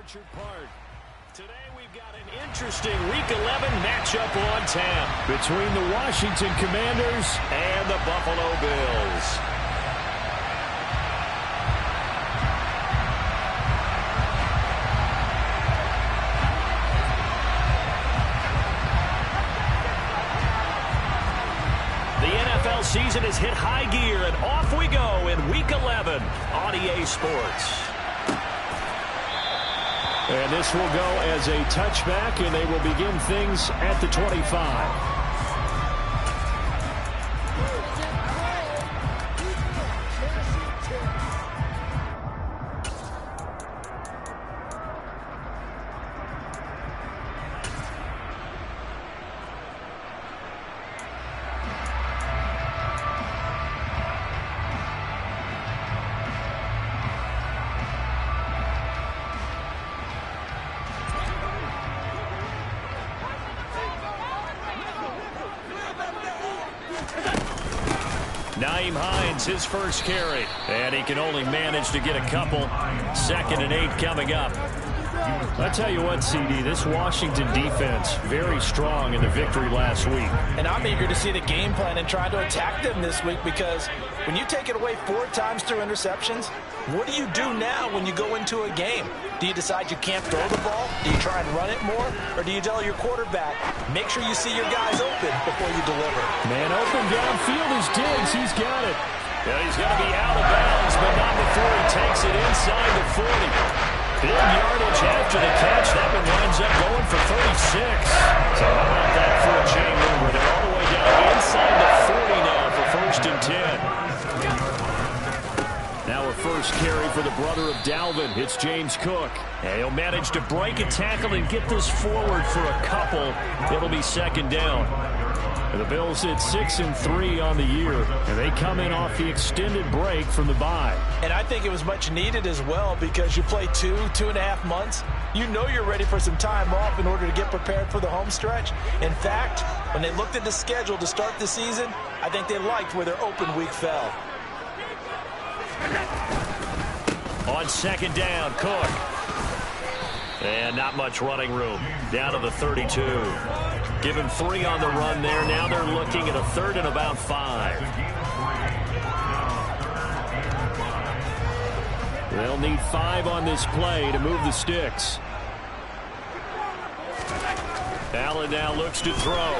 Orchard Park. Today we've got an interesting Week 11 matchup on tap between the Washington Commanders and the Buffalo Bills. The NFL season has hit high gear, and off we go in Week 11 on EA Sports. And this will go as a touchback, and they will begin things at the 25. His first carry, and he can only manage to get a couple. 2nd and 8 coming up. I tell you what, CD, this Washington defense very strong in the victory last week. And I'm eager to see the game plan and try to attack them this week, because when you take it away 4 times through interceptions, what do you do now when you go into a game? Do you decide you can't throw the ball? Do you try and run it more? Or do you tell your quarterback, make sure you see your guys open before you deliver? Man open downfield is Diggs. He's got it. Yeah, he's going to be out of bounds, but not before he takes it inside the 40. Big yardage after the catch. That one winds up going for 36. So how about that for a chain mover? They're all the way down inside the 40 now for 1st and 10. Now a first carry for the brother of Dalvin. It's James Cook. And he'll manage to break a tackle and get this forward for a couple. It'll be 2nd down. The Bills hit 6 and 3 on the year, and they come in off the extended break from the bye. And I think it was much needed as well, because you play 2.5 months. You know you're ready for some time off in order to get prepared for the home stretch. In fact, when they looked at the schedule to start the season, I think they liked where their open week fell. On 2nd down, Cook. And not much running room. Down to the 32. Give him 3 on the run there. Now they're looking at a 3rd and about 5. They'll need 5 on this play to move the sticks. Allen now looks to throw.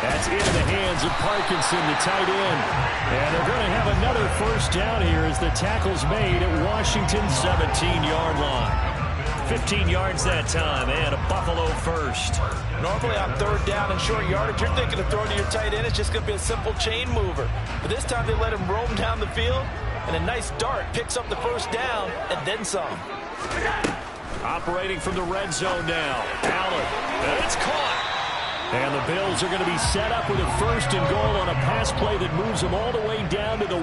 That's into the hands of Parkinson, the tight end. And they're going to have another first down here as the tackle's made at Washington's 17-yard line. 15 yards that time, and a Buffalo first. Normally on 3rd down and short yardage, you're thinking of throwing to your tight end. It's just going to be a simple chain mover. But this time they let him roam down the field, and a nice dart picks up the first down and then some. Operating from the red zone now. Allen, and it's caught. And the Bills are going to be set up with a 1st and goal on a pass play that moves them all the way down to the 1.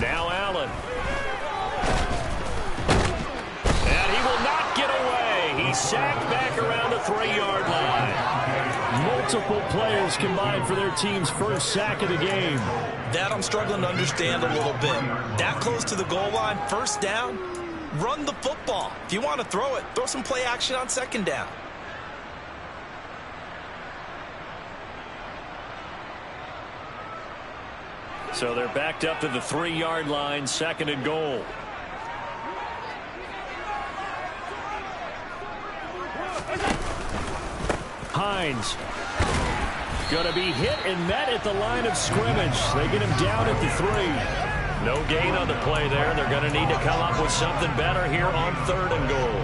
Now Allen. And he will not get away. He's sacked back around the 3-yard line. Multiple players combined for their team's first sack of the game. That I'm struggling to understand a little bit. That close to the goal line, 1st down, run the football. If you want to throw it, throw some play action on 2nd down. So they're backed up to the 3-yard line, 2nd and goal. Hines. Going to be hit and met at the line of scrimmage. They get him down at the 3. No gain on the play there. They're going to need to come up with something better here on 3rd and goal.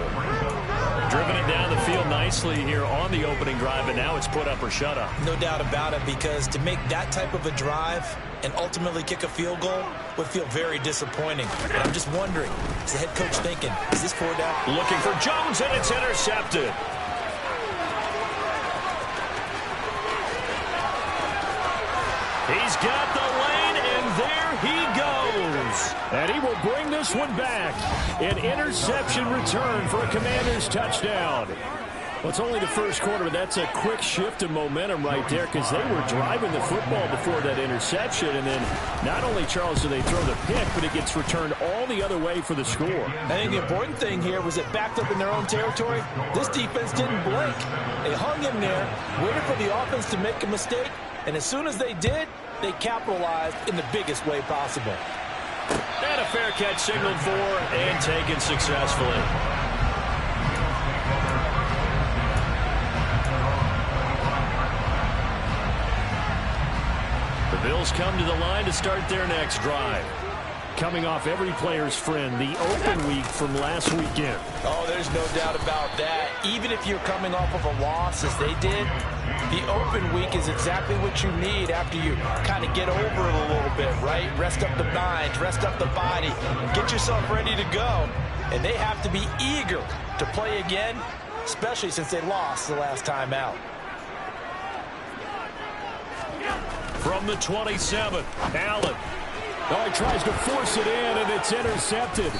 Driven it down the field nicely here on the opening drive, and now it's put up or shut up. No doubt about it, because to make that type of a drive and ultimately kick a field goal would feel very disappointing. And I'm just wondering, is the head coach thinking, is this 4 down? Looking for Jones, and it's intercepted. He's got the lane, and there he goes. And he will bring this one back. An interception return for a Commanders touchdown. Well, it's only the first quarter, but that's a quick shift in momentum right there because they were driving the football before that interception. And then not only, Charles, do they throw the pick, but it gets returned all the other way for the score. I think the important thing here was it backed up in their own territory. This defense didn't blink. They hung in there, waited for the offense to make a mistake, and as soon as they did, they capitalized in the biggest way possible. And a fair catch signaled for and taken successfully. The Bills come to the line to start their next drive. Coming off every player's friend, the open week from last weekend. Oh, there's no doubt about that. Even if you're coming off of a loss as they did, the open week is exactly what you need after you kind of get over it a little bit, right? Rest up the mind, rest up the body, get yourself ready to go. And they have to be eager to play again, especially since they lost the last time out. From the 27th, Allen. Oh, he tries to force it in, and it's intercepted.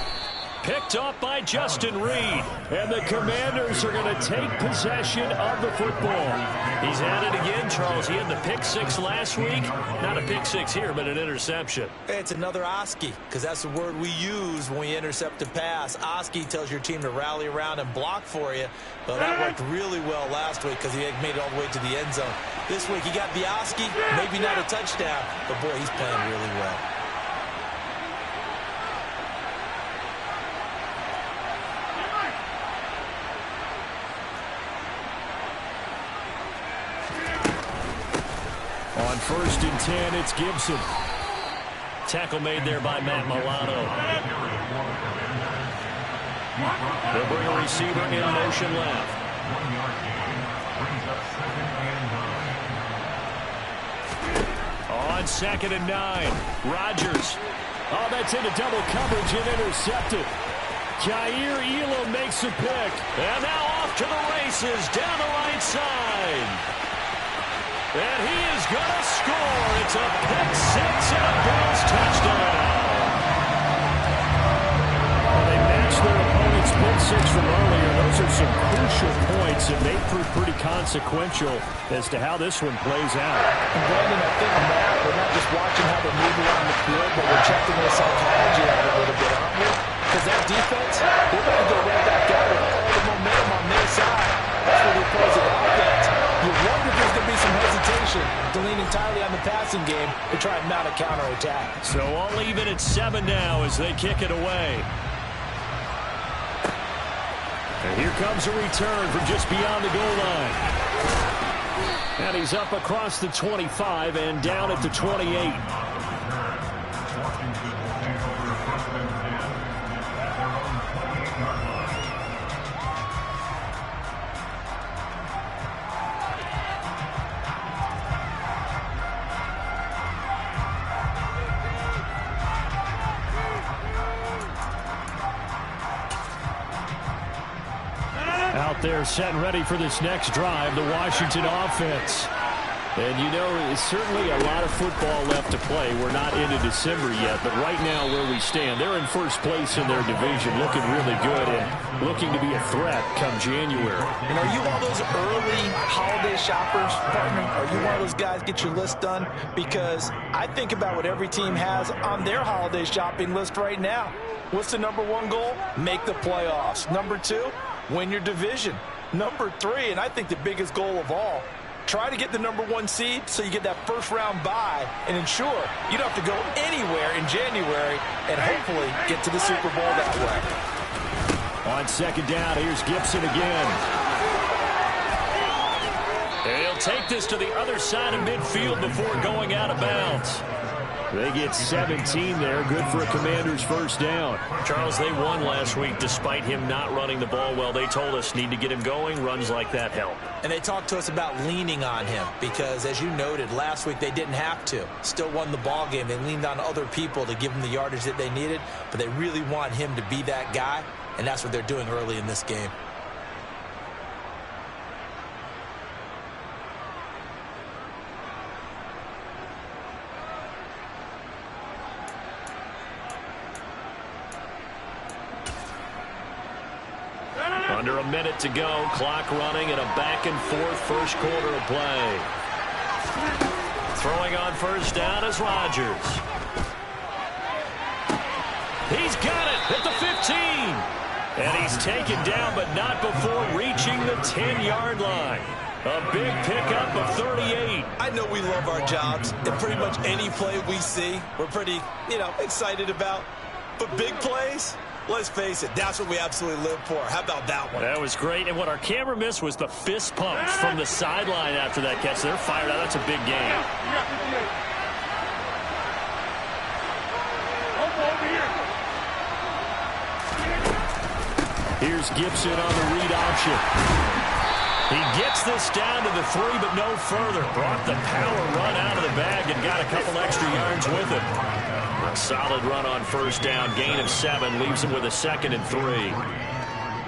Picked off by Justin Reed. And the Commanders are going to take possession of the football. He's at it again, Charles. He had the pick six last week. Not a pick six here, but an interception. It's another Oski, because that's the word we use when we intercept a pass. Oski tells your team to rally around and block for you. Well, that worked really well last week because he made it all the way to the end zone. This week he got the Oski, maybe not a touchdown, but boy, he's playing really well. On 1st and 10, it's Gibson. Tackle made there by Matt Milano. They'll bring a receiver in motion left. On 2nd and 9, Rodgers. Oh, that's into double coverage and intercepted. Jair Elam makes a pick. And now off to the races down the right side. And he is going to score. It's a pick six and a Bills touchdown. Well, they matched their opponent's pick six from earlier. Those are some crucial points, and they prove pretty consequential as to how this one plays out. And Brandon, I think now we're not just watching how they're moving around the field, but we're checking the psychology out a little bit, aren't we? Because that defense, they're going to go right back out with all the momentum on their side. That's where the opposing offense. You wonder if there's going to be some hesitation to lean entirely on the passing game to try and mount a counterattack. So all even at 7 now as they kick it away. And here comes a return from just beyond the goal line. And he's up across the 25 and down at the 28. Out there set and ready for this next drive, the Washington offense. And you know, it's certainly a lot of football left to play. We're not into December yet, but right now where we stand, they're in first place in their division, looking really good and looking to be a threat come January. And are you one of those early holiday shoppers, partner? Are you one of those guys get your list done? Because I think about what every team has on their holiday shopping list right now. What's the number one goal? Make the playoffs. Number 2, win your division. Number 3, and I think the biggest goal of all, try to get the number 1 seed so you get that first round bye and ensure you don't have to go anywhere in January and hopefully get to the Super Bowl that way. On 2nd down, here's Gibson again. And he'll take this to the other side of midfield before going out of bounds. They get 17 there. Good for a Commander's first down. Charles, they won last week despite him not running the ball well. They told us need to get him going. Runs like that help. And they talked to us about leaning on him because, as you noted, last week they didn't have to. Still won the ball game. They leaned on other people to give them the yardage that they needed, but they really want him to be that guy, and that's what they're doing early in this game. a minute to go. Clock running and a back-and-forth first quarter of play. Throwing on first down is Rodgers. He's got it at the 15. And he's taken down, but not before reaching the 10-yard line. A big pickup of 38. I know we love our jobs, and pretty much any play we see, we're pretty, excited about. But big plays, let's face it, that's what we absolutely live for. How about that one? That was great, and what our camera missed was the fist pump from the sideline after that catch. They're fired out. That's a big game. Here's Gibson on the read option. He gets this down to the 3, but no further. Brought the power run out of the bag and got a couple extra yards with it. A solid run on first down. Gain of 7 leaves him with a 2nd and 3.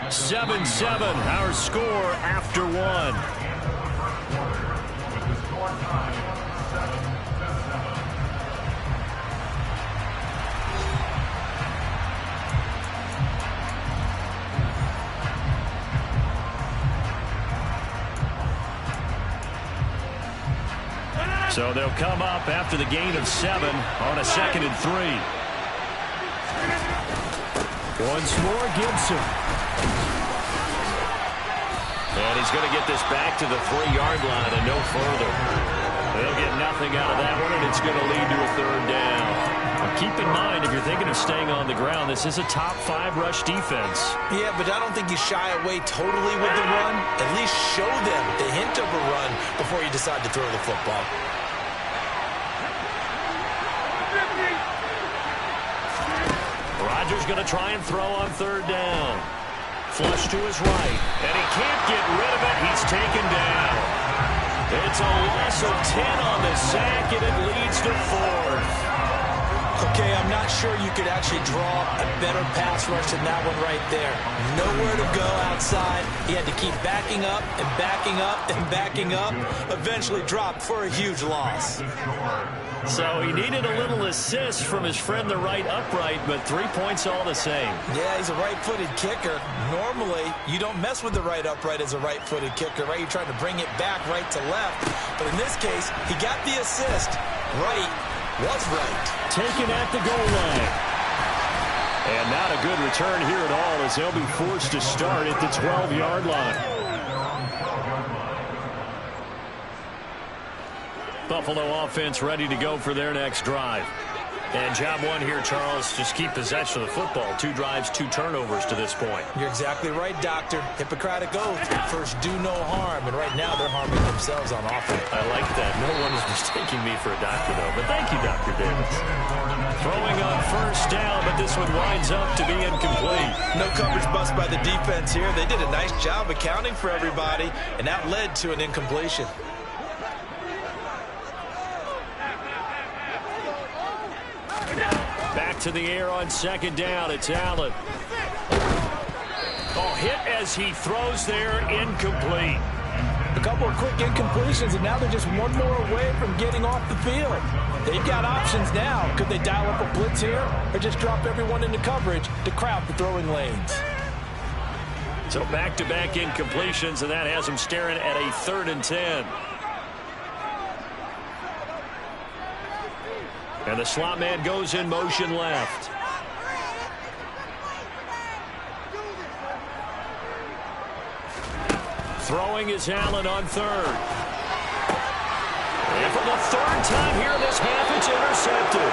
7-7, our score after 1. So they'll come up after the gain of 7 on a 2nd and 3. Once more, Gibson. And he's going to get this back to the 3-yard line and no further. They'll get nothing out of that one, and it's going to lead to a 3rd down. Now keep in mind, if you're thinking of staying on the ground, this is a top 5 rush defense. Yeah, but I don't think you shy away totally with the run. At least show them the hint of a run before you decide to throw the football. Rodgers going to try and throw on 3rd down. Flush to his right, and he can't get rid of it. He's taken down. It's a loss of 10 on the sack, and it leads to 4th. Okay, I'm not sure you could actually draw a better pass rush than that one right there. Nowhere to go outside. He had to keep backing up and backing up and backing up. Eventually dropped for a huge loss. So he needed a little assist from his friend the right upright, but 3 points all the same. Yeah, he's a right-footed kicker. Normally, you don't mess with the right upright as a right-footed kicker, right? You're trying to bring it back right to left. But in this case, he got the assist. Right was right. Taken at the goal line. And not a good return here at all as they'll be forced to start at the 12-yard line. Buffalo offense ready to go for their next drive. And job 1 here, Charles, just keep possession of the football. 2 drives, 2 turnovers to this point. You're exactly right, Doctor. Hippocratic oath. First, do no harm. And right now, they're harming themselves on offense. I like that. No one is mistaking me for a doctor, though. But thank you, Dr. Davis. Throwing on first down, but this one winds up to be incomplete. No coverage bust by the defense here. They did a nice job accounting for everybody, and that led to an incompletion. Back to the air on 2nd down. It's Allen. Oh, hit as he throws there, incomplete. A couple of quick incompletions, and now they're just one more away from getting off the field. They've got options now. Could they dial up a blitz here or just drop everyone into coverage to crowd the throwing lanes? So back-to-back incompletions, and that has them staring at a 3rd and 10. And the slot man goes in motion left. Throwing is Allen on 3rd. And for the 3rd time here in this half, it's intercepted.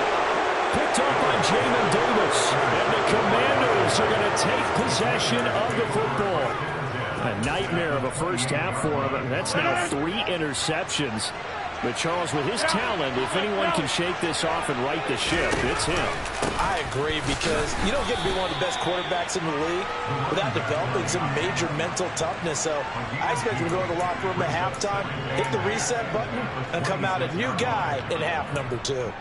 Picked up by Jamin Davis. And the Commanders are going to take possession of the football. A nightmare of a first half for him. And that's now 3 interceptions. But, Charles, with his talent, if anyone can shake this off and right the ship, it's him. I agree, because you don't get to be one of the best quarterbacks in the league without developing some major mental toughness. So I expect him to go in the locker room at halftime, hit the reset button, and come out a new guy in half number 2.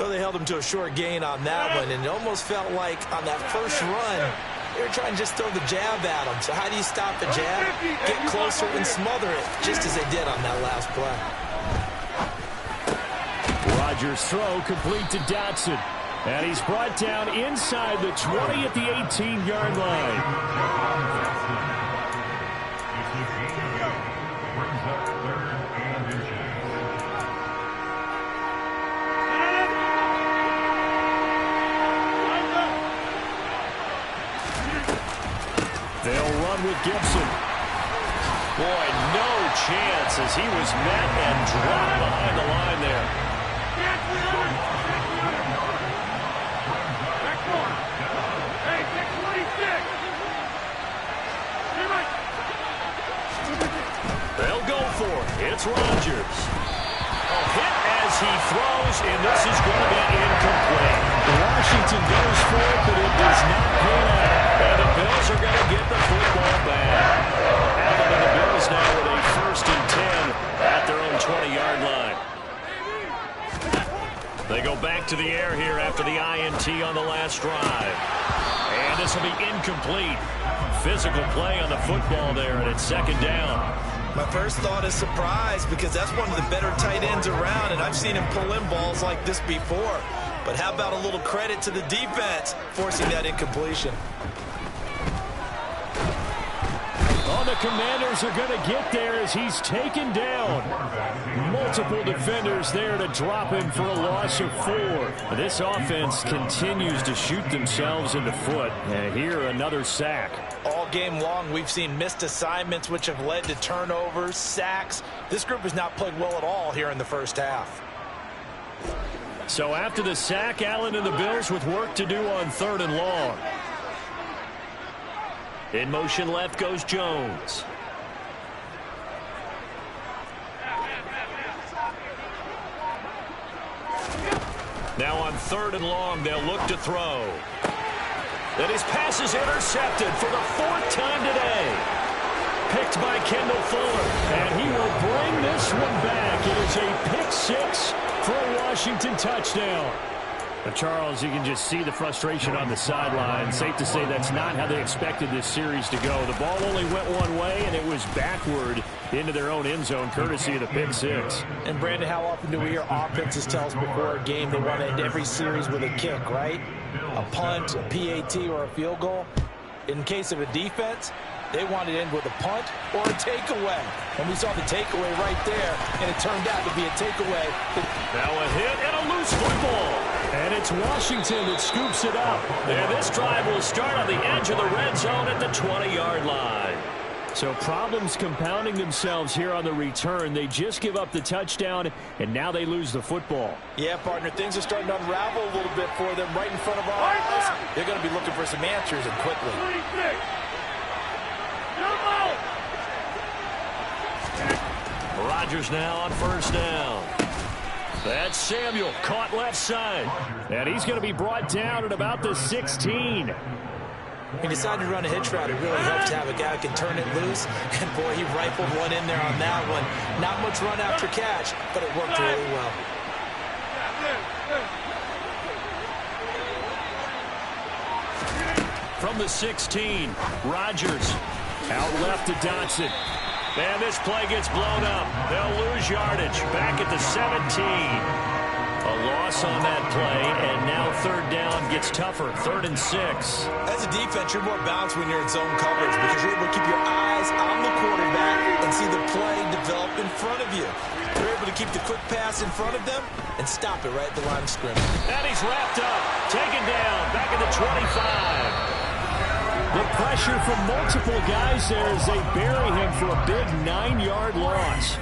Well, they held him to a short gain on that one, and it almost felt like on that first run, they were trying to just throw the jab at him. So how do you stop the jab? Get closer and smother it, just as they did on that last play. Rodgers' throw complete to Dotson. And he's brought down inside the 20 at the 18-yard line. They'll run with Gibson. Boy, no chance as he was met and dropped behind the line there. They'll go for it. It's Rodgers. A hit as he throws, and this is going to be incomplete. Washington goes for it, but it does not pan out. And the Bills are going to get the football back. Allen and the Bills now with a 1st and 10 at their own 20-yard line. They go back to the air here after the INT on the last drive. And this will be incomplete. Physical play on the football there, and it's 2nd down. My first thought is surprise because that's one of the better tight ends around, and I've seen him pull in balls like this before. But how about a little credit to the defense forcing that incompletion? Oh, the Commanders are going to get there as he's taken down. Multiple defenders there to drop him for a loss of 4. This offense continues to shoot themselves in the foot. And here, another sack. All game long, we've seen missed assignments, which have led to turnovers, sacks. This group has not played well at all here in the first half. So after the sack, Allen and the Bills with work to do on 3rd and long. In motion left goes Jones. Now on 3rd and long, they'll look to throw. And his pass is intercepted for the 4th time today. Picked by Kendall Fuller. And he will bring this one back. It is a pick 6 for a Washington touchdown. Charles, you can just see the frustration on the sideline. Safe to say that's not how they expected this series to go. The ball only went one way, and it was backward into their own end zone, courtesy of the pick 6. And, Brandon, how often do we hear offenses tell us before a game they want to end every series with a kick, right? A punt, a PAT, or a field goal. In case of a defense, they wanted to end with a punt or a takeaway. And we saw the takeaway right there, and it turned out to be a takeaway. Now a hit and a loose football. And it's Washington that scoops it up. And this drive will start on the edge of the red zone at the 20-yard line. So problems compounding themselves here on the return. They just give up the touchdown, and now they lose the football. Yeah, partner, things are starting to unravel a little bit for them right in front of our eyes. They're going to be looking for some answers, and quickly. Rodgers now on 1st down. That's Samuel, caught left side. And he's going to be brought down at about the 16. He decided to run a hitch route. It really helps to have a guy who can turn it loose. And, boy, he rifled one in there on that one. Not much run after catch, but it worked really well. From the 16, Rodgers out left to Dotson. And this play gets blown up. They'll lose yardage. Back at the 17. A loss on that play, and now 3rd down gets tougher. 3rd and 6. As a defense, you're more balanced when you're in zone coverage because you're able to keep your eyes on the quarterback and see the play develop in front of you. You're able to keep the quick pass in front of them and stop it right at the line of scrimmage. And he's wrapped up, taken down, back at the 25. The pressure from multiple guys there as they bury him for a big 9-yard loss.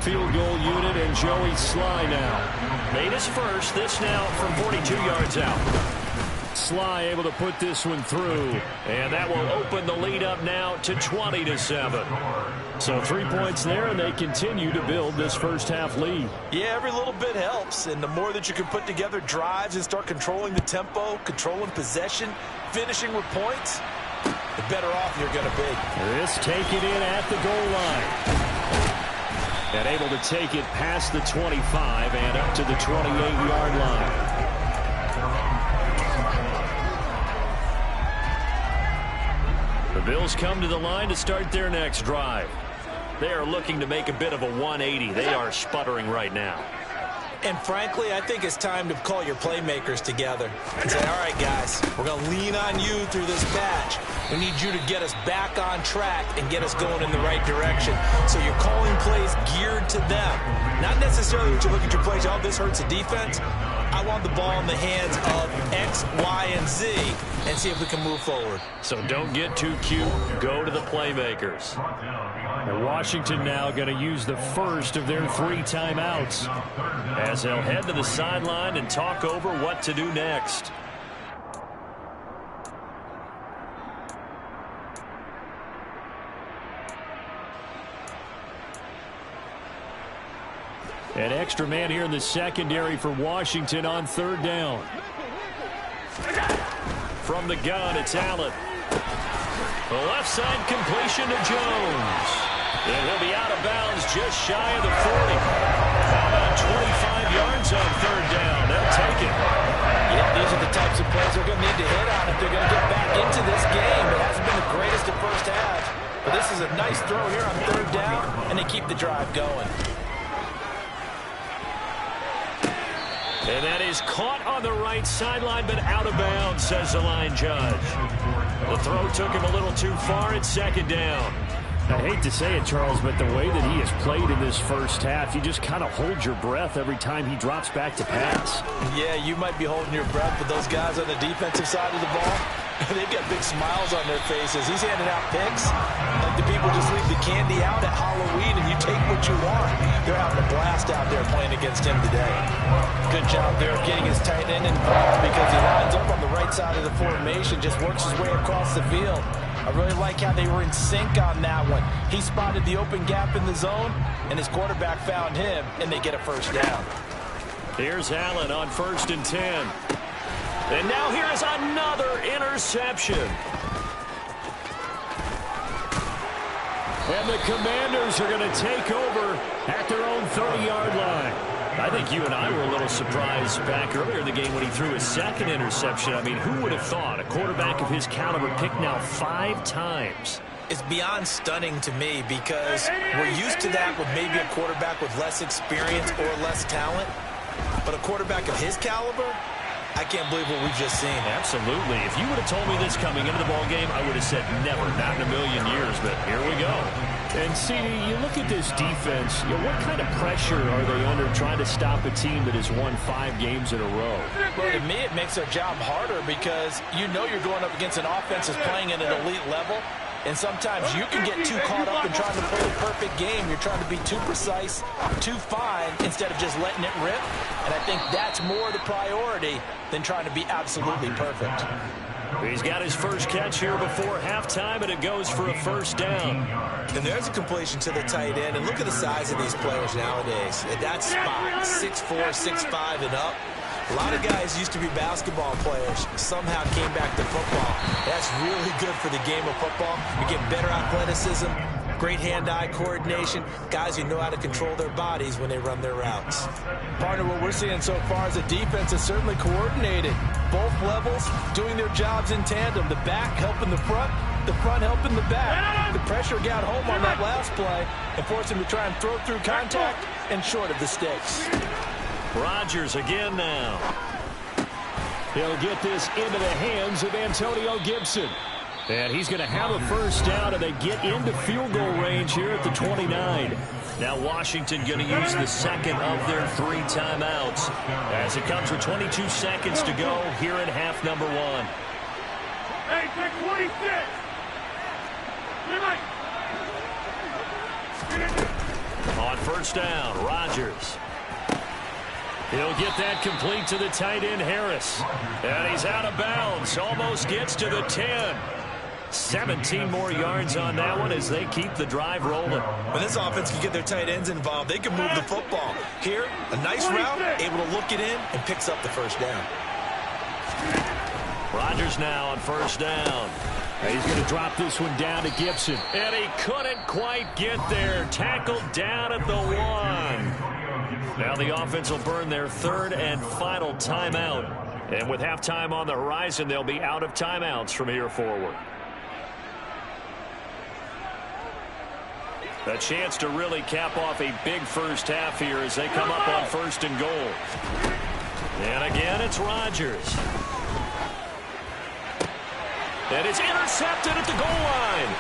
Field goal unit and Joey Sly now. Made his first, this now from 42 yards out. Sly able to put this one through, and that will open the lead up now to 20-7. So 3 points there, and they continue to build this first half lead. Yeah, every little bit helps, and the more that you can put together drives and start controlling the tempo, controlling possession, finishing with points, the better off you're going to be. This take it in at the goal line. And able to take it past the 25 and up to the 28-yard line. The Bills come to the line to start their next drive. They are looking to make a bit of a 180. They are sputtering right now. And frankly, I think it's time to call your playmakers together and say, all right, guys, we're going to lean on you through this patch. We need you to get us back on track and get us going in the right direction. So you're calling plays geared to them. Not necessarily that you look at your plays, oh, this hurts the defense. I I want the ball in the hands of X, Y, and Z and see if we can move forward. So don't get too cute. Go to the playmakers. And Washington now going to use the first of their 3 timeouts as they'll head to the sideline and talk over what to do next. An extra man here in the secondary for Washington on 3rd down. From the gun, it's Allen. The left side completion to Jones. And he'll be out of bounds just shy of the 40. How about 25 yards on 3rd down? They'll take it. Yeah, these are the types of plays they're going to need to hit on if they're going to get back into this game. It hasn't been the greatest at first half, but this is a nice throw here on 3rd down, and they keep the drive going. And that is caught on the right sideline, but out of bounds, says the line judge. The throw took him a little too far at 2nd down. I hate to say it, Charles, but the way that he has played in this first half, you just kind of hold your breath every time he drops back to pass. Yeah, you might be holding your breath, but those guys on the defensive side of the ball, they've got big smiles on their faces. He's handing out picks like the people just leave the candy out at Halloween and you take what you want. They're having a blast out there playing against him today. Good job there of getting his tight end involved because he lines up on the right side of the formation, just works his way across the field. I really like how they were in sync on that one. He spotted the open gap in the zone, and his quarterback found him, and they get a 1st down. Here's Allen on 1st and 10. And now here's another interception. And the Commanders are going to take over at their own 30-yard line. I think you and I were a little surprised back earlier in the game when he threw his 2nd interception. I mean, who would have thought a quarterback of his caliber picked now 5 times? It's beyond stunning to me because we're used to that with maybe a quarterback with less experience or less talent. But a quarterback of his caliber, I can't believe what we've just seen. Absolutely. If you would have told me this coming into the ball game, I would have said never, not in a million years, but here we go. And, CD, you look at this defense, what kind of pressure are they under trying to stop a team that has won 5 games in a row? Well, to me, it makes their job harder because you know you're going up against an offense that's playing at an elite level, and sometimes you can get too caught up in trying to play the perfect game. You're trying to be too precise, too fine, instead of just letting it rip. And I think that's more the priority than trying to be absolutely perfect. He's got his first catch here before halftime, and it goes for a 1st down. And there's a completion to the tight end. And look at the size of these players nowadays. At that spot, 6'4", 6'5", and up. A lot of guys used to be basketball players, somehow came back to football. That's really good for the game of football. You get better athleticism, great hand-eye coordination, guys who know how to control their bodies when they run their routes. Partner, what we're seeing so far is the defense is certainly coordinated. Both levels doing their jobs in tandem. The back helping the front helping the back. The pressure got home on that last play and forced him to try and throw through contact and short of the sticks. Rodgers again now. He'll get this into the hands of Antonio Gibson. And he's going to have a 1st down, and they get into field goal range here at the 29. Now Washington going to use the 2nd of their 3 timeouts as it comes with 22 seconds to go here in half number 1. Hey, take 26. On 1st down, Rodgers. He'll get that complete to the tight end, Harris. And he's out of bounds. Almost gets to the 10. 17 more yards on that one as they keep the drive rolling. When this offense can get their tight ends involved, they can move the football. Here, a nice route, able to look it in, and picks up the 1st down. Rodgers now on 1st down. He's going to drop this one down to Gibson. And he couldn't quite get there. Tackled down at the 1. Now the offense will burn their 3rd and final timeout. And with halftime on the horizon, they'll be out of timeouts from here forward. A chance to really cap off a big first half here as they come up on 1st and goal. And again, it's Rodgers. And it's intercepted at the goal line.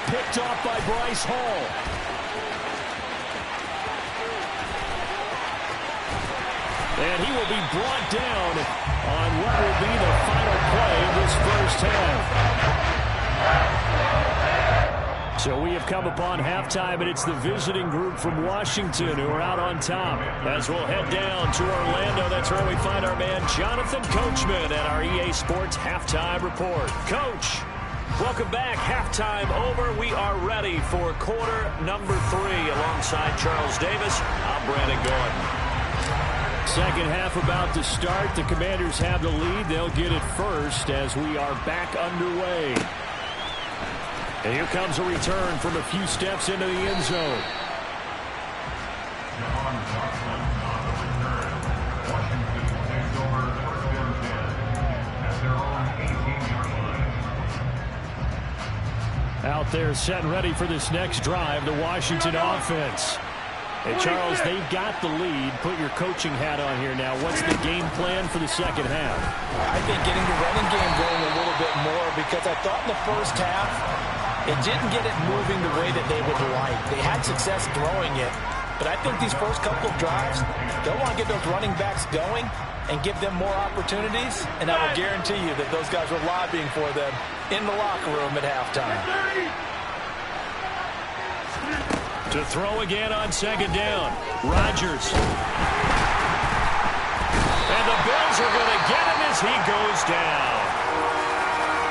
Picked off by Bryce Hall. And he will be brought down on what will be the final play of this first half. So we have come upon halftime, and it's the visiting group from Washington who are out on top. As we'll head down to Orlando, that's where we find our man Jonathan Coachman at our EA Sports Halftime Report. Coach, welcome back. Halftime over. We are ready for quarter number 3. Alongside Charles Davis, I'm Brandon Gordon. Second half about to start. The Commanders have the lead. They'll get it first as we are back underway. And here comes a return from a few steps into the end zone. Out there set and ready for this next drive, the Washington offense. And Charles, they've got the lead. Put your coaching hat on here now. What's the game plan for the second half? I think getting the running game going a little bit more, because I thought in the first half it didn't get it moving the way that they would like. They had success throwing it, but I think these first couple of drives, they'll want to get those running backs going and give them more opportunities, and I will guarantee you that those guys were lobbying for them in the locker room at halftime. To throw again on second down, Rodgers. And the Bills are going to get him as he goes down.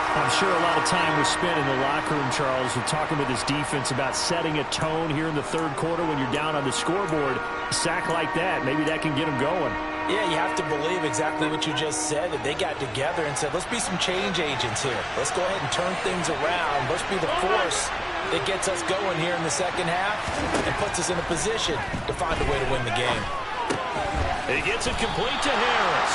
I'm sure a lot of time was spent in the locker room, Charles, and talking with his defense about setting a tone here in the third quarter when you're down on the scoreboard. A sack like that, maybe that can get him going. Yeah, you have to believe exactly what you just said, that they got together and said, let's be some change agents here. Let's go ahead and turn things around. Let's be the force that gets us going here in the second half and puts us in a position to find a way to win the game. He gets it complete to Harris.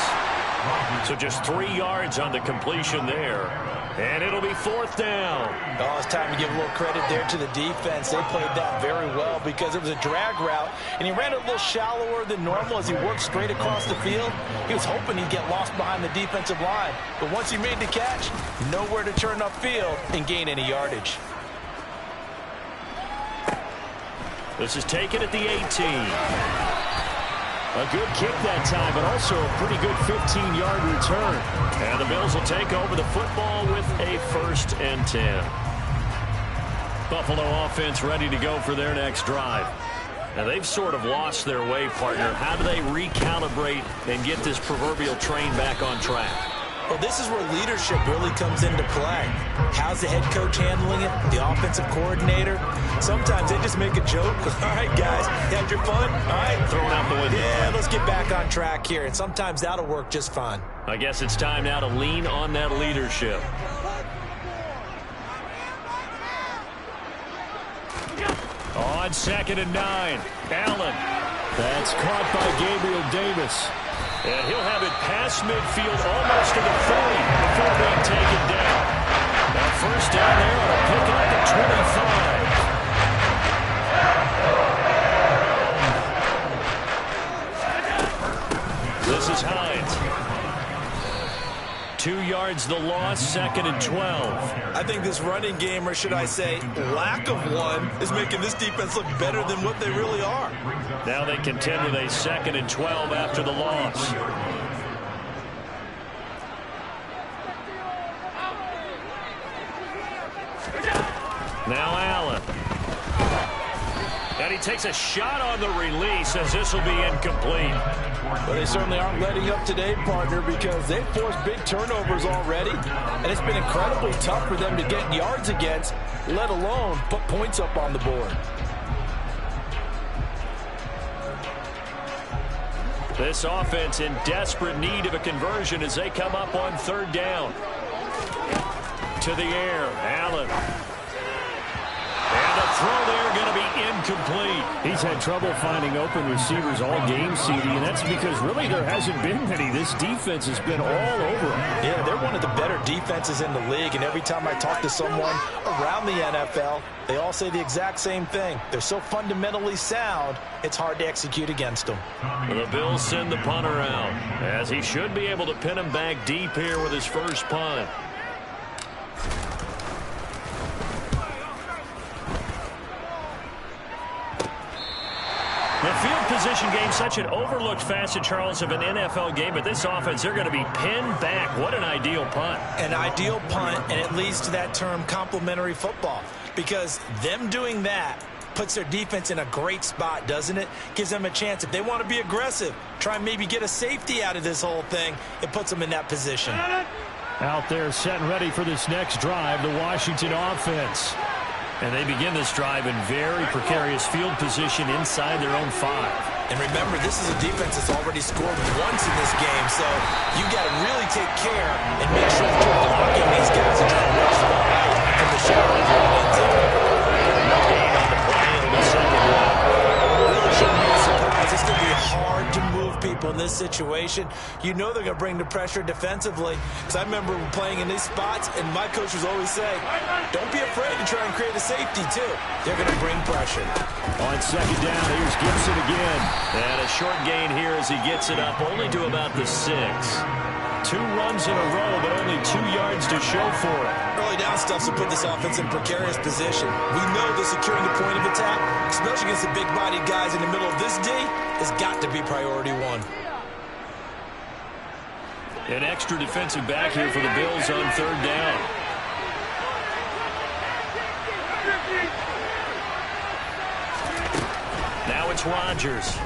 So just 3 yards on the completion there. And it'll be fourth down. Oh, it's time to give a little credit there to the defense. They played that very well because it was a drag route, and he ran it a little shallower than normal as he worked straight across the field. He was hoping he'd get lost behind the defensive line, but once he made the catch, nowhere to turn upfield and gain any yardage. This is taken at the 18. A good kick that time, but also a pretty good 15-yard return. And the Bills will take over the football with a 1st and 10. Buffalo offense ready to go for their next drive. Now, they've sort of lost their way, partner. How do they recalibrate and get this proverbial train back on track? Well, this is where leadership really comes into play. How's the head coach handling it? The offensive coordinator? Sometimes they just make a joke. All right, guys, you had your fun? All right. Throw it out the window. Yeah, let's get back on track here. And sometimes that'll work just fine. I guess it's time now to lean on that leadership. On 2nd and 9, Allen. That's caught by Gabriel Davis. And he'll have it past midfield almost to the 30 before being taken down. Now first down there on a pick up at 25. This is Hines. 2 yards the loss, 2nd and 12. I think this running game, or should I say lack of one, is making this defense look better than what they really are. Now they contend with a 2nd and 12 after the loss. Now Allen. And he takes a shot on the release as this will be incomplete. But they certainly aren't letting up today, partner, because they've forced big turnovers already, and it's been incredibly tough for them to get yards against, let alone put points up on the board. This offense in desperate need of a conversion as they come up on 3rd down. To the air, Allen. And the throw there going to be incomplete. He's had trouble finding open receivers all game, CD, and that's because really there hasn't been many. This defense has been all over them. Yeah, they're one of the better defenses in the league, and every time I talk to someone around the NFL, they all say the exact same thing. They're so fundamentally sound, it's hard to execute against them. The Bills send the punter out, as he should be able to pin him back deep here with his first punt. The field position position game, such an overlooked facet, Charles, of an NFL game. But this offense, they're going to be pinned back. What an ideal punt. An ideal punt, and it leads to that term complementary football. Because them doing that puts their defense in a great spot, doesn't it? Gives them a chance. If they want to be aggressive, try and maybe get a safety out of this whole thing, it puts them in that position. Out there set and ready for this next drive, the Washington offense. And they begin this drive in very precarious field position inside their own 5. And remember, this is a defense that's already scored once in this game, so you got to really take care and make sure that you're blocking these guys and trying to rush the ball out from the shadow of your end zone. No gain on the play. It'll be second down. Really shouldn't be a surprise. It's going to be hard to move people in this situation. You know they're going to bring the pressure defensively. Because I remember playing in these spots, and my coaches always say, don't be afraid to try and create a safety, too. They're going to bring pressure. On second down, here's Gibson again. And a short gain here as he gets it up only to about the 6. 2 runs in a row, but only 2 yards to show for it. Early down stuff to put this offense in precarious position. We know that securing the point of attack, especially against the big-bodied guys in the middle of this D, has got to be priority 1. An extra defensive back here for the Bills on third down. Now it's Rodgers.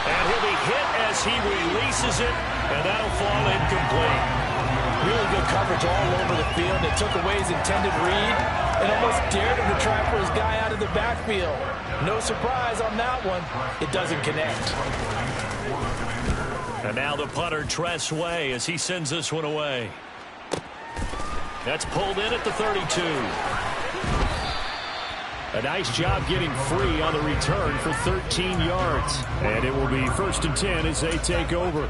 And he'll be hit as he releases it, and that'll fall incomplete. Really good coverage all over the field. It took away his intended read and almost dared him to try for his guy out of the backfield. No surprise on that one. It doesn't connect. And now the punter, Tress Way, as he sends this one away. That's pulled in at the 32. A nice job getting free on the return for 13 yards. And it will be 1st and 10 as they take over.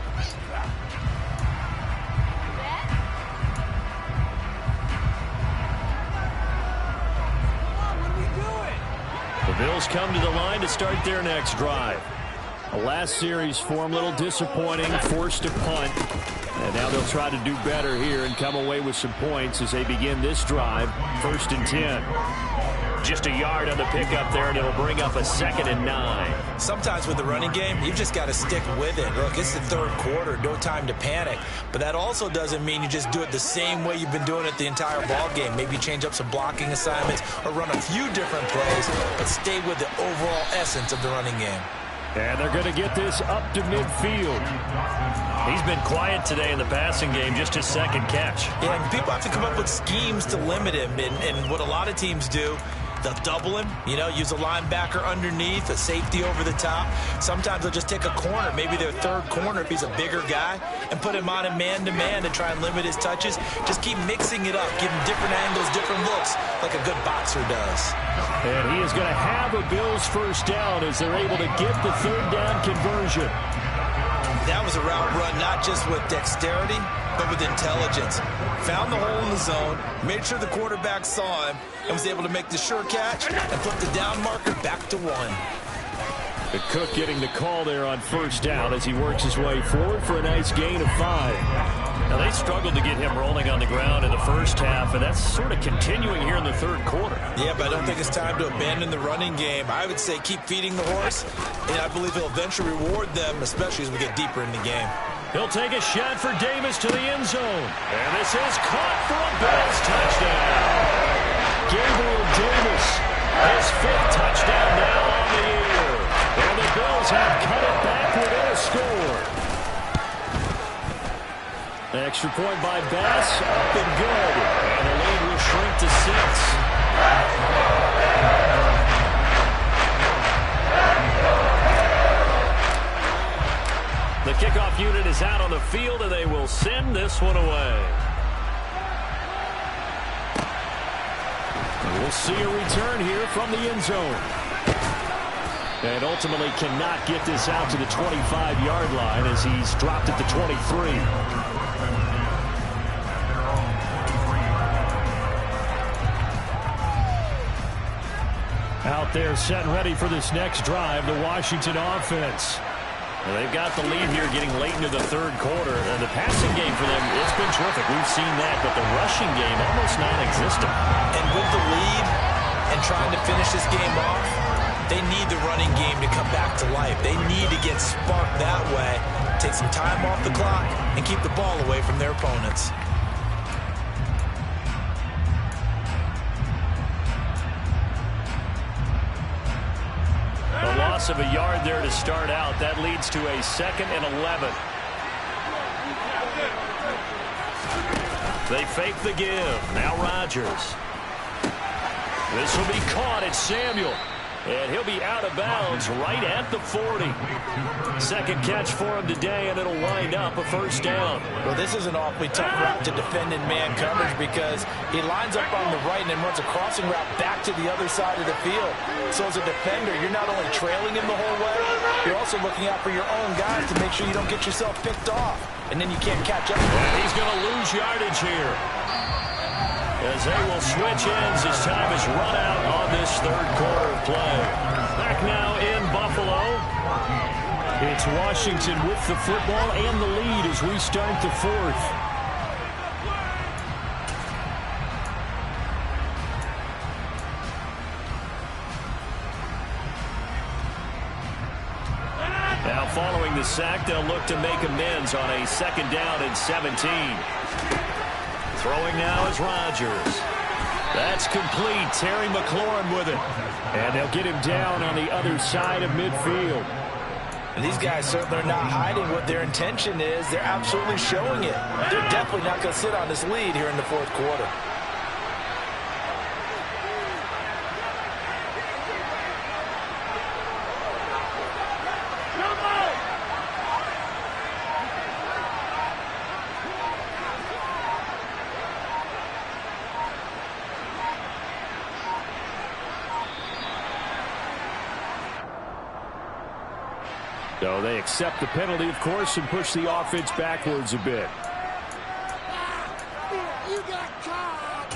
The Bills come to the line to start their next drive. The last series for them, a little disappointing, forced to punt. And now they'll try to do better here and come away with some points as they begin this drive, 1st and 10. Just a yard on the pickup there, and it'll bring up a 2nd and 9. Sometimes with the running game, you've just got to stick with it. Look, it's the 3rd quarter, no time to panic. But that also doesn't mean you just do it the same way you've been doing it the entire ball game. Maybe change up some blocking assignments or run a few different plays, but stay with the overall essence of the running game. And they're going to get this up to midfield. He's been quiet today in the passing game, just his 2nd catch. Yeah, and people have to come up with schemes to limit him, and what a lot of teams do, they'll double him, use a linebacker underneath, a safety over the top. Sometimes they'll just take a corner, maybe their 3rd corner if he's a bigger guy, and put him on a man-to-man to try and limit his touches. Just keep mixing it up, give him different angles, different looks, like a good boxer does. And he is going to have a Bills 1st down as they're able to get the 3rd down conversion. That was a route run not just with dexterity, but with intelligence. Found the hole in the zone, made sure the quarterback saw him, and was able to make the sure catch and put the down marker back to 1. The Cook getting the call there on 1st down as he works his way forward for a nice gain of 5. Now, they struggled to get him rolling on the ground in the 1st half, and that's sort of continuing here in the 3rd quarter. Yeah, but I don't think it's time to abandon the running game. I would say keep feeding the horse, and I believe he'll eventually reward them, especially as we get deeper in the game. He'll take a shot for Davis to the end zone. And this is caught for a Bills touchdown. Gabriel Davis, his 5th touchdown now on the year. And the Bills have cut it back within a score. Extra point by Bass, up and good. And the lead will shrink to 6. The kickoff unit is out on the field, and they will send this one away. We'll see a return here from the end zone. And ultimately cannot get this out to the 25-yard line as he's dropped at the 23. Out there set and ready for this next drive, the Washington offense. Well, they've got the lead here getting late into the 3rd quarter. And the passing game for them, it's been terrific. We've seen that, but the rushing game almost non-existent. And with the lead and trying to finish this game off, They need the running game to come back to life. They need to get sparked that way, take some time off the clock, and keep the ball away from their opponents. A loss of a yard there to start out. That leads to a 2nd and 11. They fake the give. Now Rodgers. This will be caught. It's Samuel. And he'll be out of bounds right at the 40. Second catch for him today, and it'll wind up a first down. Well, this is an awfully tough route to defend in man coverage because he lines up on the right and then runs a crossing route back to the other side of the field. So as a defender, you're not only trailing him the whole way, you're also looking out for your own guys to make sure you don't get yourself picked off. And then you can't catch up. And he's going to lose yardage here, as they will switch ends as time is run out on this third quarter of play. Back now in Buffalo. It's Washington with the football and the lead as we start the fourth. Now following the sack, they'll look to make amends on a 2nd down and 17. Throwing now is Rodgers. That's complete. Terry McLaurin with it. And they'll get him down on the other side of midfield. And these guys certainly are not hiding what their intention is. They're absolutely showing it. They're definitely not going to sit on this lead here in the fourth quarter. So they accept the penalty, of course, and push the offense backwards a bit. You got caught.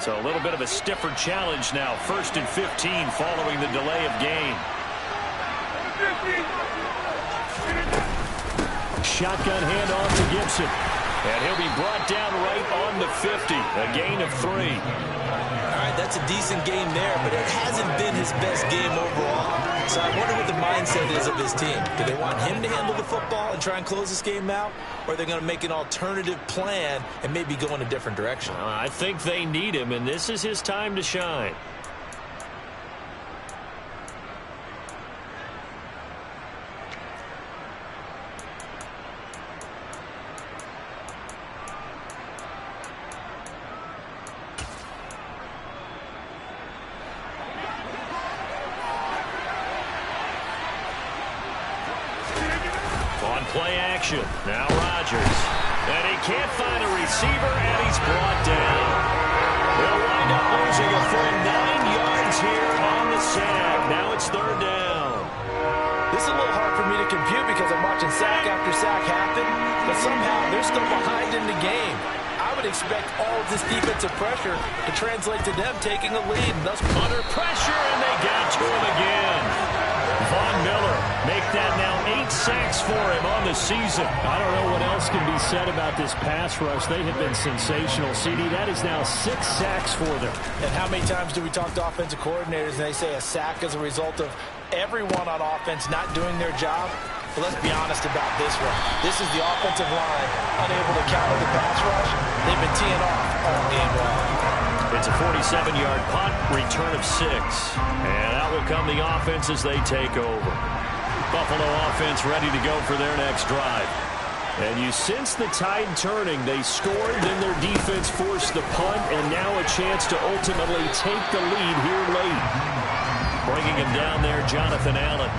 So a little bit of a stiffer challenge now. 1st and 15 following the delay of game. Shotgun handoff to Gibson. And he'll be brought down right on the 50. A gain of 3. All right, that's a decent game there, but it hasn't been his best game overall. So I wonder what the mindset is of his team. Do they want him to handle the football and try and close this game out? Or are they going to make an alternative plan and maybe go in a different direction? I think they need him, and this is his time to shine. Play action. Now Rodgers. And he can't find a receiver, and he's brought down. They'll wind up losing a full 9 yards here on the sack. Now it's 3rd down. This is a little hard for me to compute because I'm watching sack after sack happen, but somehow they're still behind in the game. I would expect all of this defensive pressure to translate to them taking a lead. And thus under pressure, and they got to him again. Von Miller make that now 8 sacks for him on the season. I don't know what else can be said about this pass rush. They have been sensational. CD, that is now 6 sacks for them. And how many times do we talk to offensive coordinators and they say a sack is a result of everyone on offense not doing their job? But let's be honest about this one. This is the offensive line unable to counter the pass rush. They've been teeing off all game long. It's a 47-yard punt, return of 6. And out will come the offense as they take over. Buffalo offense ready to go for their next drive. And you sense the tide turning. They scored, then their defense forced the punt, and now a chance to ultimately take the lead here late. Bringing him down there, Jonathan Allen.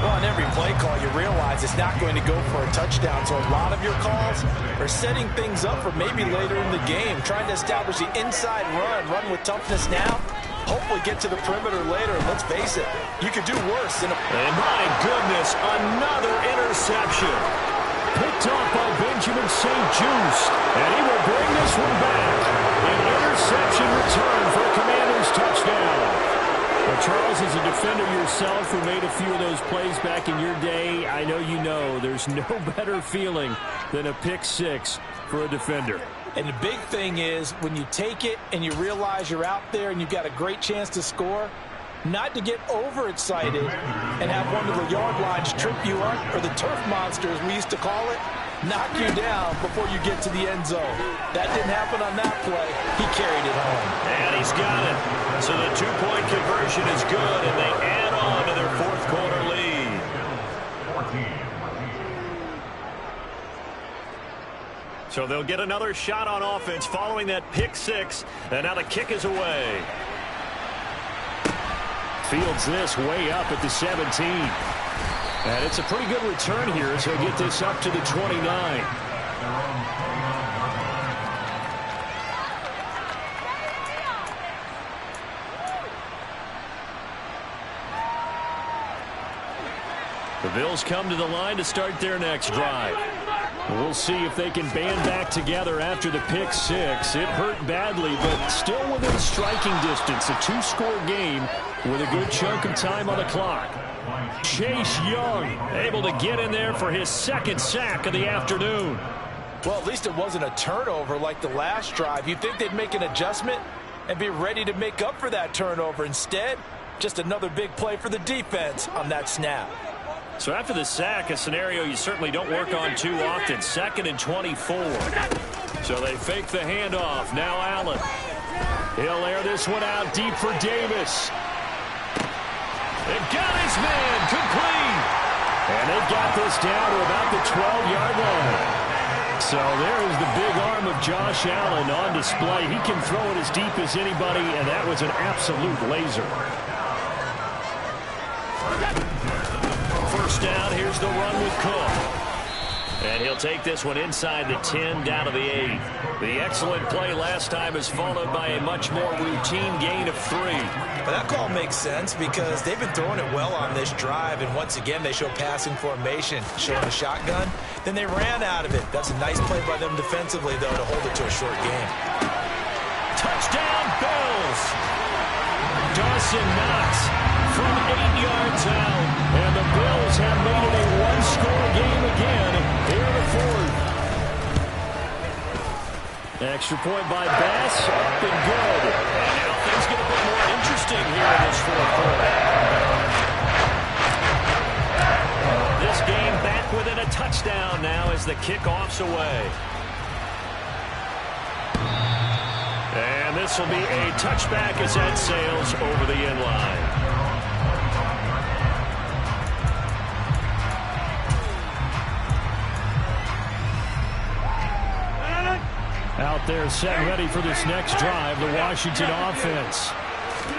Well, on every play call, you realize it's not going to go for a touchdown. So a lot of your calls are setting things up for maybe later in the game, trying to establish the inside run with toughness now. Hopefully get to the perimeter later. And let's face it, you could do worse. And my goodness, another interception. Picked off by Benjamin St. Juste. And he will bring this one back. An interception return for a Commanders touchdown. Well, Charles, as a defender yourself who made a few of those plays back in your day, I know you know there's no better feeling than a pick 6 for a defender. And the big thing is when you take it and you realize you're out there and you've got a great chance to score, not to get overexcited and have one of the yard lines trip you up, or the turf monsters we used to call it, knock you down before you get to the end zone. That didn't happen on that play. He carried it home. And he's got it. So the two-point conversion is good, and they add on to their fourth quarter lead. So they'll get another shot on offense following that pick six, and now the kick is away. Fields this way up at the 17. And it's a pretty good return here as they get this up to the 29. The Bills come to the line to start their next drive. We'll see if they can band back together after the pick six. It hurt badly, but still within striking distance. A two-score game with a good chunk of time on the clock. Chase Young able to get in there for his second sack of the afternoon. Well, at least it wasn't a turnover like the last drive. You'd think they'd make an adjustment and be ready to make up for that turnover. Instead, just another big play for the defense on that snap. So after the sack, a scenario you certainly don't work on too often. 2nd and 24. So they fake the handoff. Now Allen. He'll air this one out deep for Davis. They've got his man complete. And they've got this down to about the 12-yard line. So there is the big arm of Josh Allen on display. He can throw it as deep as anybody, and that was an absolute laser. First down, here's the run with Cook. And he'll take this one inside the 10 down to the 8. The excellent play last time is followed by a much more routine gain of 3. But that call makes sense because they've been throwing it well on this drive, and once again they show passing formation, showing a shotgun. Then they ran out of it. That's a nice play by them defensively, though, to hold it to a short game. Touchdown, Bills! Dawson Knox from 8 yards out, and the Bills have made it a one-score game again here in the fourth. Extra point by Bass, up and good. And now things get a bit more interesting here in this fourth quarter. This game back within a touchdown now as the kickoff's away. And this will be a touchback as that sails over the end line. Out there set ready for this next drive, the Washington offense.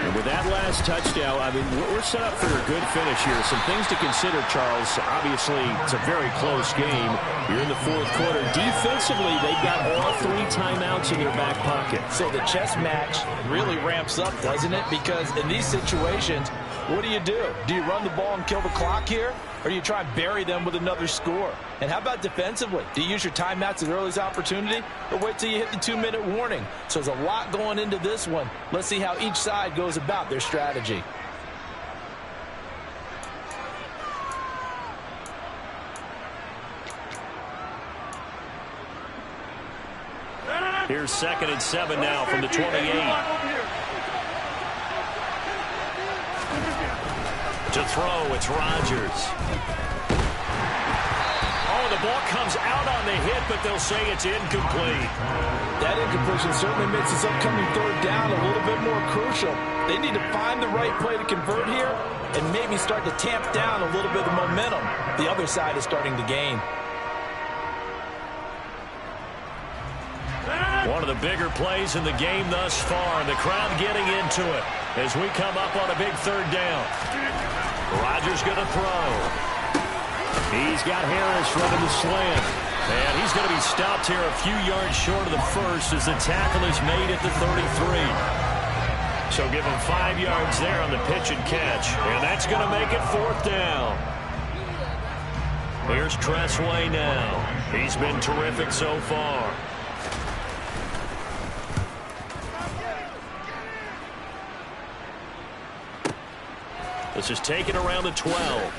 And with that last touchdown, I mean, we're set up for a good finish here. Some things to consider, Charles. Obviously, it's a very close game. You're in the fourth quarter. Defensively, they've got all 3 timeouts in their back pocket. So the chess match really ramps up, doesn't it? Because in these situations, what do? Do you run the ball and kill the clock here? Or do you try and bury them with another score? And how about defensively? Do you use your timeouts at earliest opportunity? Or wait till you hit the 2-minute warning? So there's a lot going into this one. Let's see how each side goes about their strategy. Here's 2nd and 7 now from the 28. To throw, it's Rodgers. Oh, the ball comes out on the hit, but they'll say it's incomplete. That incompletion certainly makes this upcoming third down a little bit more crucial. They need to find the right play to convert here and maybe start to tamp down a little bit of momentum the other side is starting to gain. One of the bigger plays in the game thus far. The crowd getting into it as we come up on a big third down. Rodgers going to throw. He's got Harris running the slant. And he's going to be stopped here a few yards short of the first as the tackle is made at the 33. So give him 5 yards there on the pitch and catch. And that's going to make it 4th down. Here's Tressway now. He's been terrific so far. This is taken around the 12.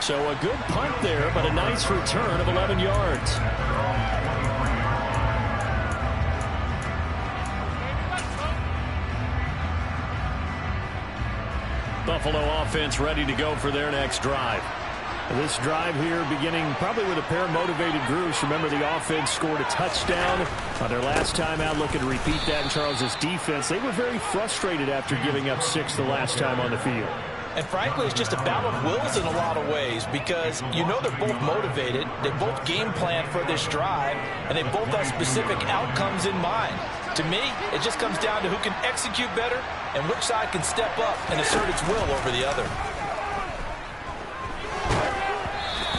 So a good punt there, but a nice return of 11 yards. 2nd and 7 Buffalo offense ready to go for their next drive. This drive here beginning probably with a pair of motivated groups. Remember, the offense scored a touchdown on their last time out, looking to repeat that in Charles' defense. They were very frustrated after giving up 6 the last time on the field. And frankly, it's just a battle of wills in a lot of ways because you know they're both motivated. They both game plan for this drive, and they both have specific outcomes in mind. To me, it just comes down to who can execute better and which side can step up and assert its will over the other.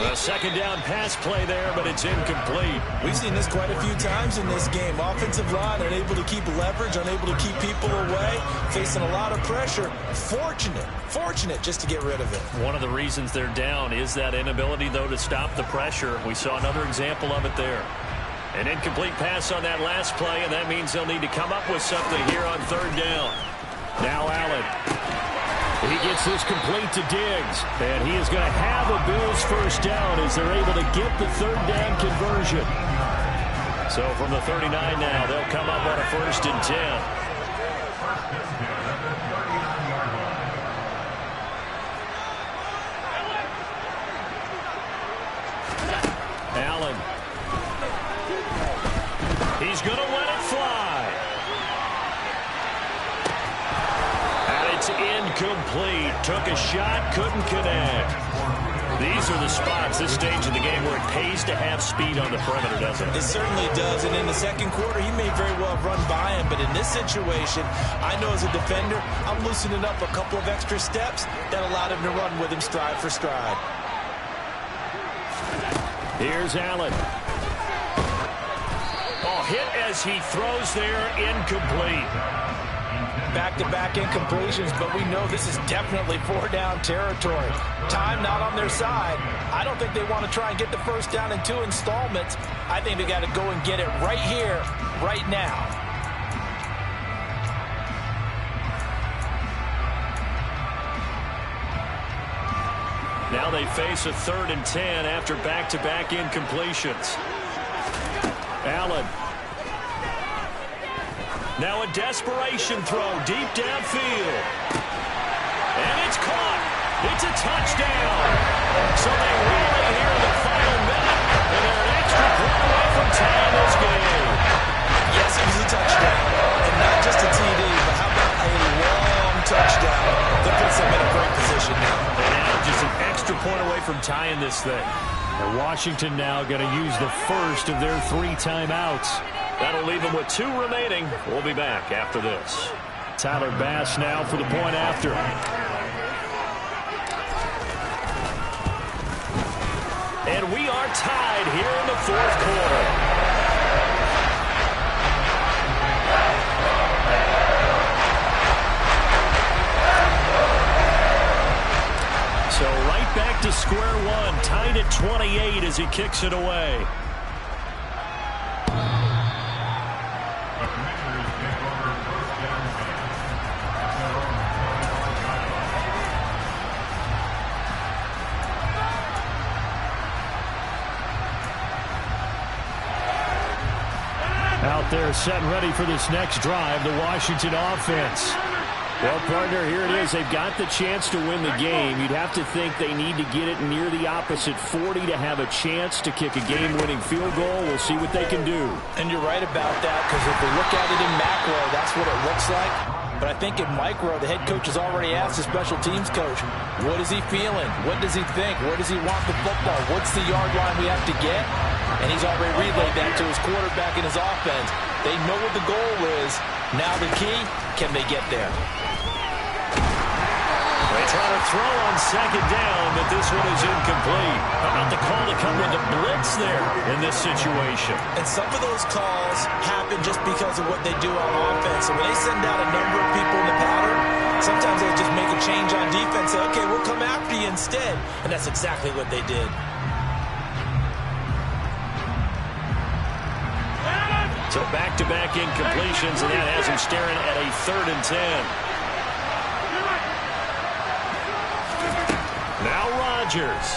A second down pass play there, but it's incomplete. We've seen this quite a few times in this game. Offensive line unable to keep leverage, unable to keep people away, facing a lot of pressure. Fortunate just to get rid of it. One of the reasons they're down is that inability, though, to stop the pressure. We saw another example of it there. An incomplete pass on that last play, and that means they'll need to come up with something here on third down. Now Allen. He gets this complete to Diggs, and he is going to have a Bills first down as they're able to get the third down conversion. So from the 39 now, they'll come up on a 1st and 10. Allen. He's going to let it fly. It's incomplete. Took a shot, couldn't connect. These are the spots, this stage of the game, where it pays to have speed on the perimeter, doesn't it? It certainly does. And in the second quarter, he may very well have run by him. But in this situation, I know as a defender, I'm loosening up a couple of extra steps that allowed him to run with him stride for stride. Here's Allen. Oh, hit as he throws there, incomplete. Back-to-back incompletions, but we know this is definitely 4-down territory. Time not on their side. I don't think they want to try and get the first down in 2 installments. I think they got to go and get it right here, right now. Now they face a 3rd and 10 after back-to-back incompletions. Allen. Now a desperation throw deep downfield. And it's caught. It's a touchdown. So they rally here in the final minute, and they're an extra point away from tying this game. Yes, it was a touchdown. And not just a TD, but how about a long touchdown that puts them in a great position now. And now just an extra point away from tying this thing. And Washington now going to use the first of their 3 timeouts. That'll leave them with 2 remaining. We'll be back after this. Tyler Bass now for the point after. And we are tied here in the 4th quarter. So right back to square one, tied at 28 as he kicks it away. Out there set and ready for this next drive, the Washington offense. Well, partner, here it is. They've got the chance to win the game. You'd have to think they need to get it near the opposite 40 to have a chance to kick a game-winning field goal. We'll see what they can do. And you're right about that, because if we look at it in macro, that's what it looks like. But I think in micro, the head coach has already asked the special teams coach, what is he feeling? What does he think? Where does he want the football? What's the yard line we have to get? And he's already relayed that to his quarterback and his offense. They know what the goal is. Now the key, can they get there? They try to throw on second down, but this one is incomplete. How about the call to come with the blitz there in this situation? And some of those calls happen just because of what they do on offense. So when they send out a number of people in the pattern, sometimes they just make a change on defense. Say, okay, we'll come after you instead. And that's exactly what they did. So back-to-back incompletions, and that has him staring at a 3rd and 10. Now Rodgers.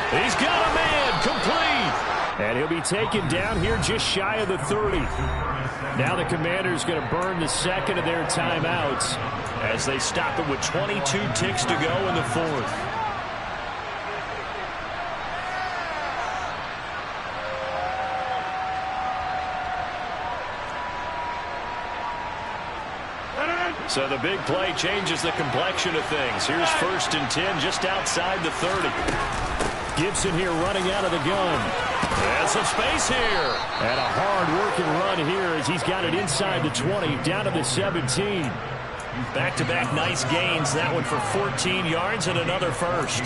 He's got a man, complete. And he'll be taken down here just shy of the 30. Now the Commanders going to burn the second of their timeouts as they stop it with 22 ticks to go in the fourth. So the big play changes the complexion of things. Here's 1st and 10 just outside the 30. Gibson here running out of the gun. And some space here. And a hard-working run here as he's got it inside the 20, down to the 17. Back-to-back nice gains. That one for 14 yards and another first.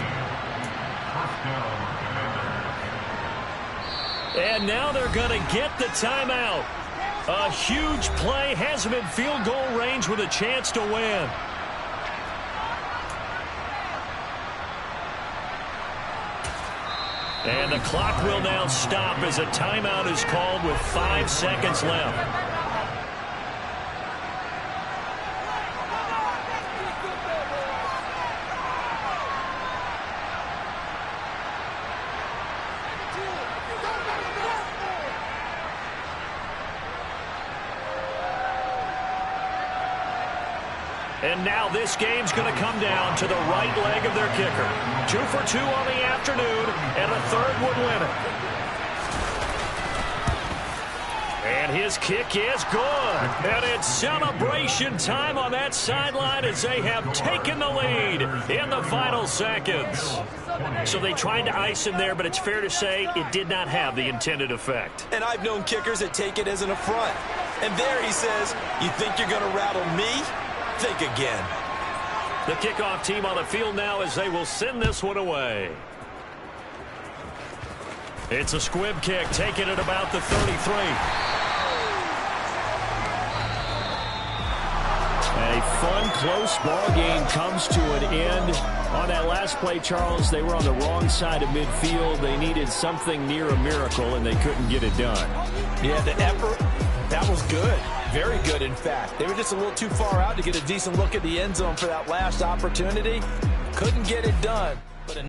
And now they're going to get the timeout. A huge play has him in field goal range with a chance to win. And the clock will now stop as a timeout is called with 5 seconds left. And now this game's going to come down to the right leg of their kicker. 2 for 2 on the afternoon, and a third would win it. And his kick is good. And it's celebration time on that sideline as they have taken the lead in the final seconds. So they tried to ice him there, but it's fair to say it did not have the intended effect. And I've known kickers that take it as an affront. And there he says, you think you're going to rattle me? Think again. The kickoff team on the field now as they will send this one away. It's a squib kick, taken at about the 33. A fun, close ball game comes to an end. On that last play, Charles, they were on the wrong side of midfield. They needed something near a miracle, and they couldn't get it done. Yeah, the effort, that was good. Very good, in fact. They were just a little too far out to get a decent look at the end zone for that last opportunity. Couldn't get it done.